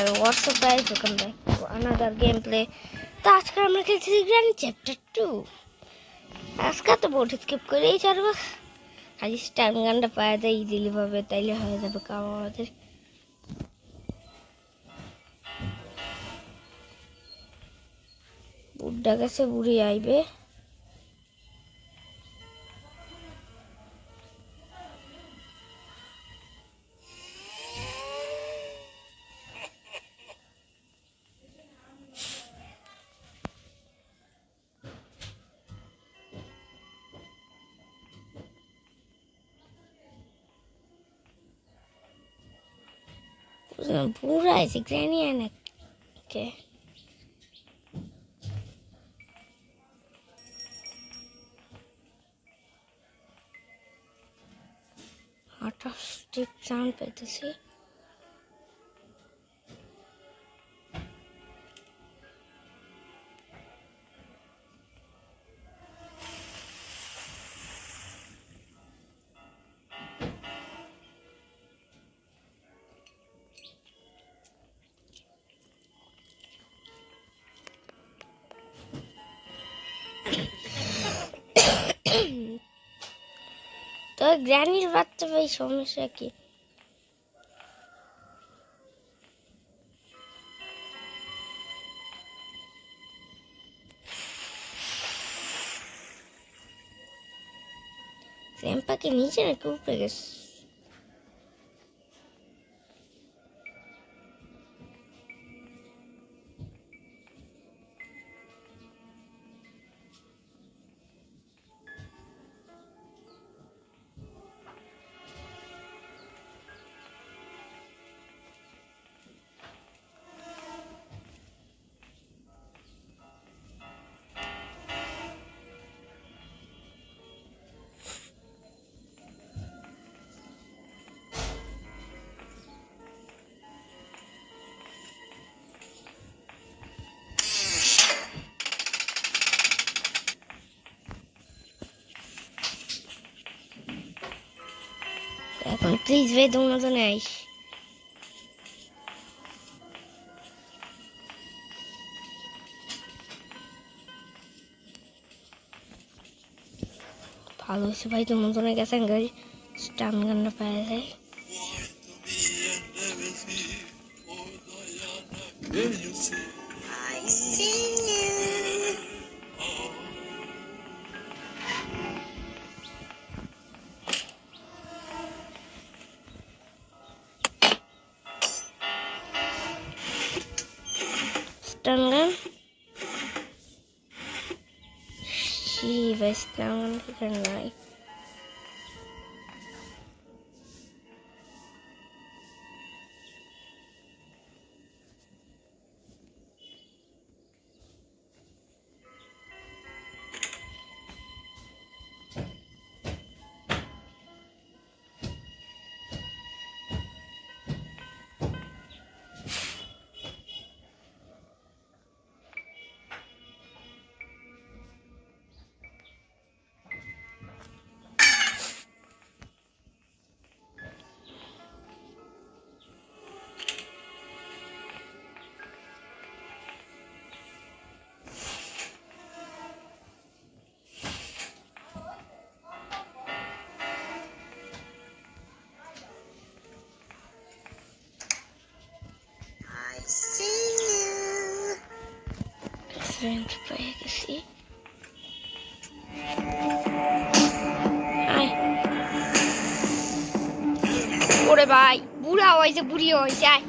what's up guys, welcome back to another gameplay. তো আজকে আমরা খেলছি গ্র্যান্ড চ্যাপ্টার 2। আজকে তো বোর্ড স্কিপ করেই ছাড়বো, খালি স্টান গানটা পাওয়া যায় ইজিলি ভাবে, তাইলে হয়ে যাবে কাম আমাদের। বুড়া কাছে বুড়ি আইবে, বুড়া আছে গ্র্যানি আনাকে। হঠাৎ স্টিপ সাউন্ড পেতেছি। তো গ্র্যানির বাচ্চা ভাই সমস্যা কি? ল্যাম্পাকে নিচে নাকি উপরে গেছে? এখন প্লিজ ভাই তোমরা তো নেই। ভালো হয়েছে ভাই তোমরা তো গেছেন গাড়ি স্টান গানটা পাওয়া যায়। Stun gun. She was stun gun right. Friend পেয়ে গেছি। ওরে ভাই বুড়া হয়েছে, বুড়ি হয়েছে। আয়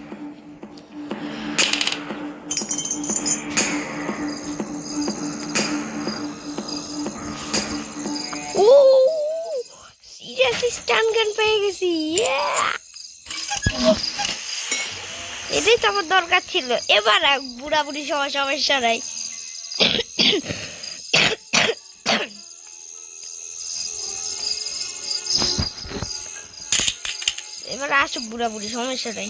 ও সিরিয়াসলি স্টান গান পেয়ে গেছি। এটাই তো আমার দরকার ছিল। এবার বুড়া বুড়ি সমস্যা নাই। এবার আসো বুড়া বুড়ি সমস্যা নাই।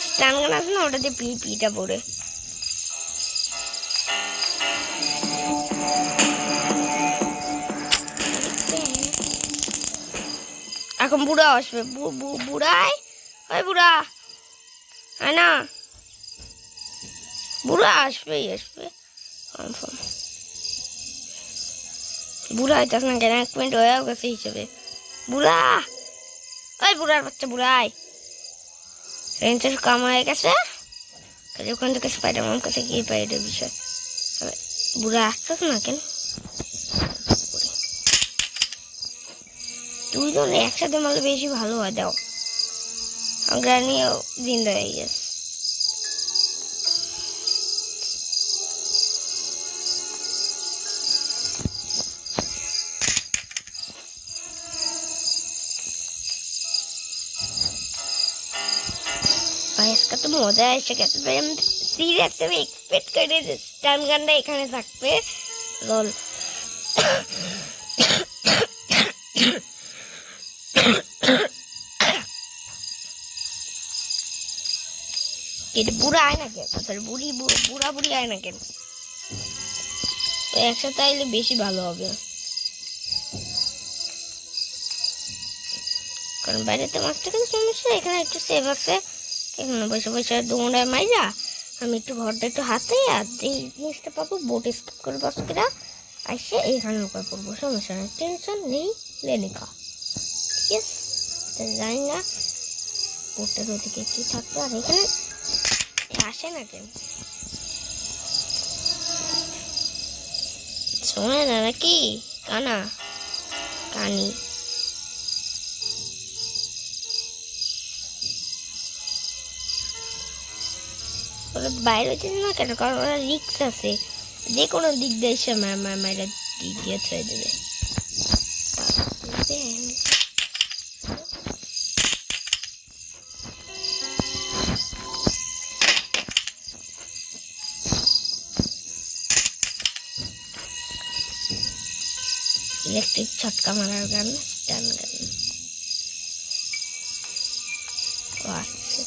স্টান গান আছে না, ওটা দিয়ে পিটা পড়ে। এখন বুড়া আসবে। বুড়ায় ওই বুড়া হয় না, বুড়া আসবেই আসবে কনফার্ম। বুড়া হইতাস না কেন? 1 মিনিট হয়েও গেছে হিসেবে। বুড়া, ওই বুড়ার বাচ্চা বুড়াই, রেঞ্চের কাম হয়ে গেছে। ওখান থেকে স্পাইডারম্যান কাছে গিয়ে পাই এটা বিষয়। বুড়া আসতেছ না কেন? দুইজন একসাথে মারলে বেশি ভালো হয়। দাও, গ্রানিও জিন্দা হয়ে গেছে। ভাই আজকে তো মজা এসে গেছে ভাই। আমি সিরিয়াস আমি এক্সপেক্ট করে স্টান গানটা এখানে থাকবে। লল এটা বুড়া আয় না কেন? সরি বুড়ি বুড়া বুড়ি আয় না কেন? একসাথে আইলে বেশি ভালো হবে, কারণ বাইরেতে মাছটা কিন্তু সমস্যা। এখানে একটু সেভ আছে, এখানে বসে বসে দৌড়ায় মাইরা আমি একটু ঘরটা একটু হাতে আর এই জিনিসটা পাবো। বোট স্কিপ করে বাসকেরা আসে এইখানে উপায় পড়বো, সমস্যা নেই, টেনশন নেই লেনিকা। ঠিক আছে, জানি না বোটের ওদিকে কি থাকতো। আর এখানে আসে না কেন? শোনে না নাকি? কানা কানি ওরা বাইরে হচ্ছে না কেন? কারণ ওরা রিক্স আছে, যে কোনো দিক দিয়ে এসে মায়েরা দিয়ে ছেড়ে দেবে। ইলেকট্রিক ছটকা মারার গান, স্টান গান। ও আসছে।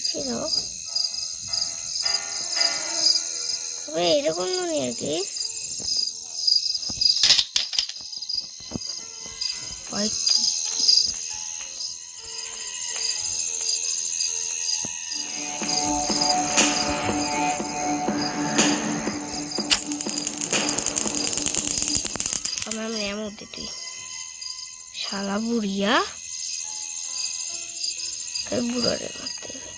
ছিল তবে এরকম নয় আর কি। আমার এমন তুই শালা বুড়িয়া বুড়ারে মারতে হবে।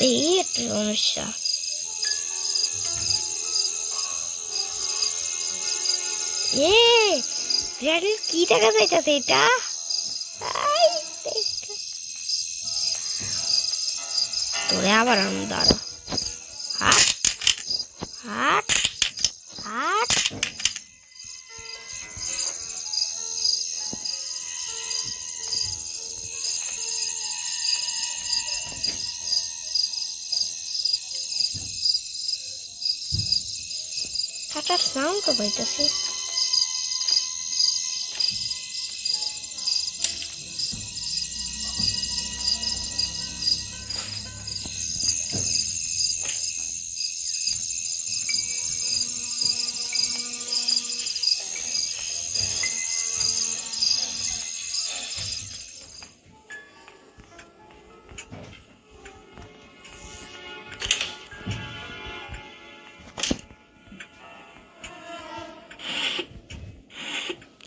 এই একটা সমস্যা। এ গ্র্যান্ডের কি টাকা চাইতেছে এটা? তোরে আবার আমি দাঁড়া, হাট হাট হাট। কাটার সাউন্ড তো পাইতেছি।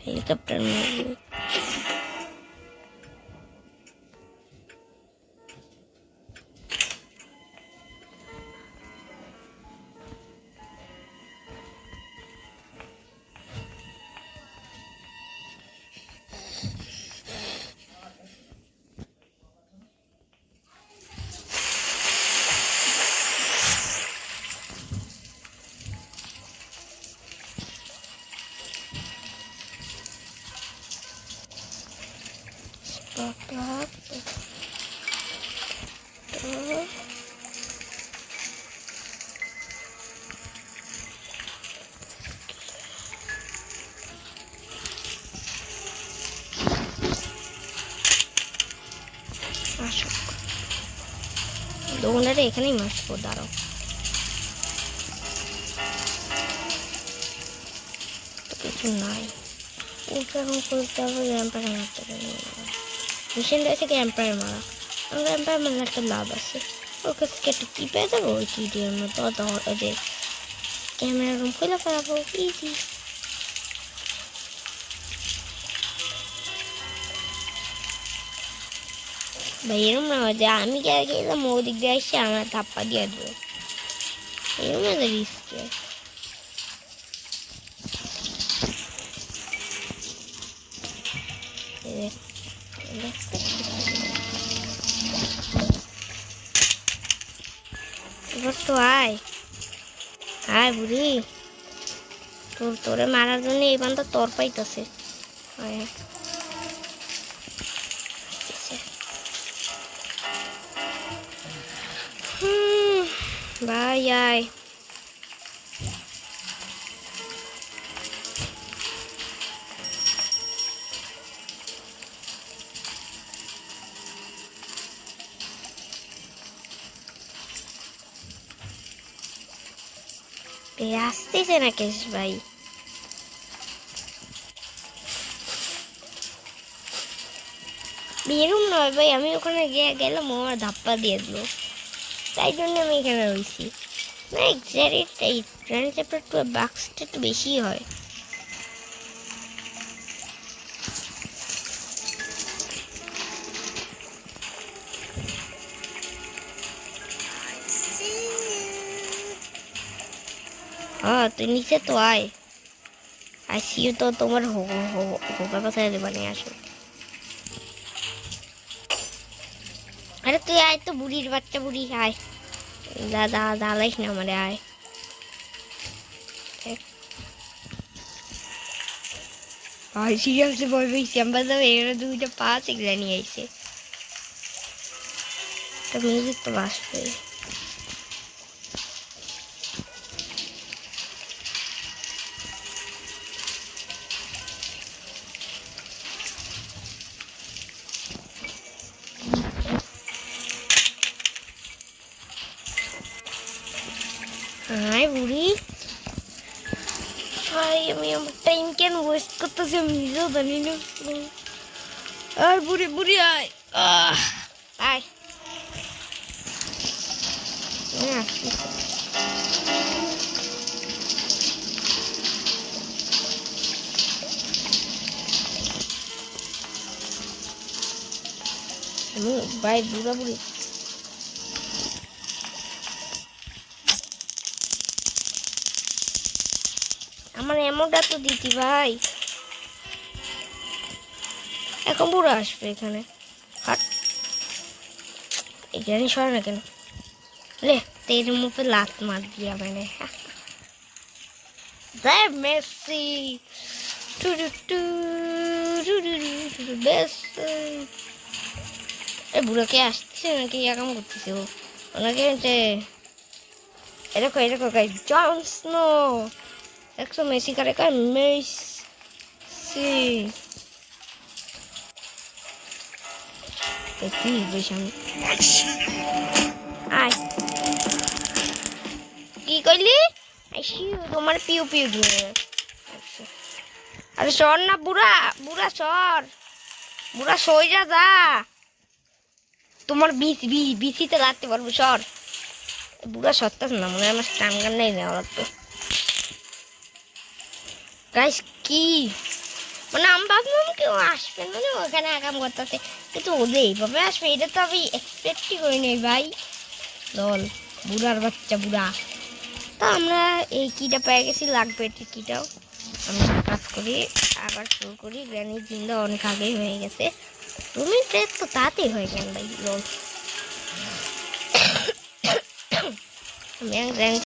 হেলিকপ্টার মুভি বুড়ারে এখানেই মারবো, দাঁড়াও। তো কিছু নাই, ওকে এখন করতে হবে গ্র্যাম্পারে মারতে পারি। মিশন রয়েছে গ্র্যাম্পারে মারা, গ্র্যাম্পারে মারলে একটা লাভ আছে, ওর কাছ থেকে একটা কি পেয়ে যাবো, ওই কি দিয়ে মতো ওই যে ক্যামেরা রুম খুলে ফেলাবো, ইজি। ভাই এরম না যে আমি গেলাম ওদিক দিয়ে এসে আমার ধাপ্পা দিয়ে দেবো, এরম না রিস্কে। এবার তো আয় আয় বুড়ি, তোরে মারার জন্য এই বান্ধব তোর পাইতেছে। ভাই আয়, আসতেছে না কেশ ভাই। বেরুম নয় ভাই, আমি ওখানে গেলাম ও আমার ধাপ্পা দিয়ে দিল, তাই জন্য আমি এখানে রয়েছি। না এক্স্যাক্ট এই গ্র্যান্ড চ্যাপ্টার 2 বাক্সটা একটু বেশি হয়। হ্যাঁ তুই নিচে তো আয়, আসিও তো তোমার হোকা পাশায় বানিয়ে আসো। আরে তুই আয় তো, বুড়ির বাচ্চা বুড়ি আয়, দাদা দালাইস না আমারে, আয়। আয় সিরিয়াসলি ভয় পেয়েছি আমরা, তো এরা দুইটা পাঁচ এগুলা নিয়ে আইছে, তো মিউজিক তো বাসবে। হাই বুড়ি ভাই, আমি আমার টাইম কেন ওয়েস্ট করতেছি আমি নিজেও জানি না। আর বুড়ি বুড়ি আয়, আয় ভাই, বুড়া বুড়ি আমার এমনটা তো দিতি ভাই, এখন বুড়ো আসবে এখানে, হাট এখানে সরে না কেন রে, তের মুখে লাত মার দিয়া মানে মেসি বুড়োকে আসছে নাকি এরকম করতেছে, ও ওনাকে এরকম এরকম জন স্নো একশো মেসি করে কয় মেসি, তুই বেশি আয় কি কইলি, তোমার পিউ পিউ দিয়ে। আরে সর না বুড়া, বুড়া সর, বুড়া সইরা যা, তোমার বিচিতে লাগতে পারবো, সর। বুড়া সরতাস না, মনে হয় আমার স্টান গান নেই নেওয়া লাগতো। গাইস কি মানে আমি ভাবলাম কেউ আসবে মানে ওখানে আগাম করতেছে, কিন্তু ওদের এইভাবে আসবে এটা তো আমি এক্সপেক্টই করি নাই ভাই। দল বুড়ার বাচ্চা বুড়া, তো আমরা এই কিটা পেয়ে গেছি, লাগবে কিটাও আমরা কাজ করি, আবার শুরু করি। গ্র্যানির জিন্দা অনেক আগেই হয়ে গেছে, 2 মিনিট তো তাতেই হয়ে গেল ভাই। লল আমি গ্র্যানি